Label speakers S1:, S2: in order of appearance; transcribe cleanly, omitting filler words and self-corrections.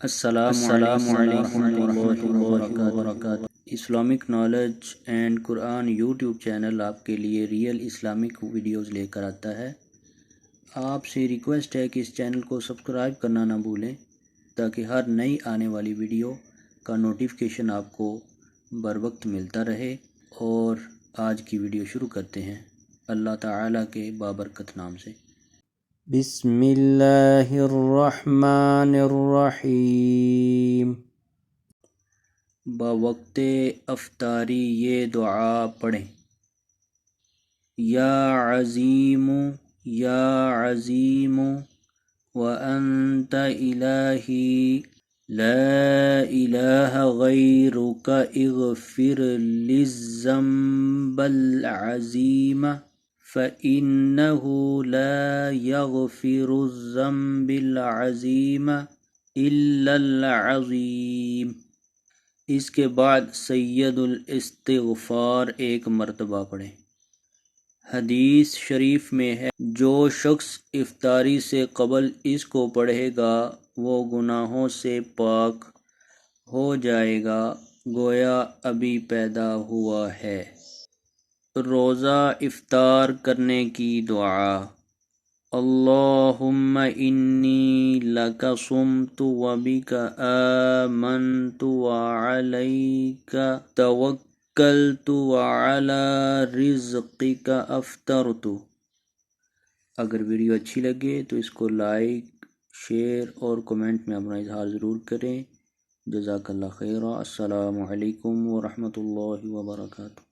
S1: السلام علیکم ورحمۃ اللہ وبرکاتہ۔ Islamic knowledge and Quran YouTube channel آپ کے لیے ریئل اسلامک ویڈیوز لے کر آتا ہے۔ آپ سے ریکویسٹ ہے کہ اس چینل کو سبسکرائب کرنا نہ بھولیں تاکہ ہر نئی آنے والی ویڈیو کا نوٹیفیکیشن آپ کو بر وقت ملتا رہے۔ اور آج کی ویڈیو شروع کرتے ہیں اللہ تعالیٰ کے بابرکت نام سے۔ بسم اللہ الرحمن الرحیم۔ بوقت افطاری یہ دعا پڑھیں۔ یا عظیم وانت الہی لا الہ غیرک اغفر للذنب العظیم فإنه لا يغفر الذنب العظیم الا العظیم۔ اس کے بعد سید الاستغفار ایک مرتبہ پڑھیں۔ حدیث شریف میں ہے جو شخص افطاری سے قبل اس کو پڑھے گا وہ گناہوں سے پاک ہو جائے گا گویا ابھی پیدا ہوا ہے۔ روزہ افطار کرنے کی دعا۔ اللہم انی لک صمت وبک آمنت وعلیک توکلت وعلی رزقک افطرت۔ اگر ویڈیو اچھی لگے تو اس کو لائک، شیئر اور کومنٹ میں اپنا اظہار ضرور کریں۔ جزاک اللہ خیرا۔ السلام علیکم ورحمۃ اللہ وبرکاتہ۔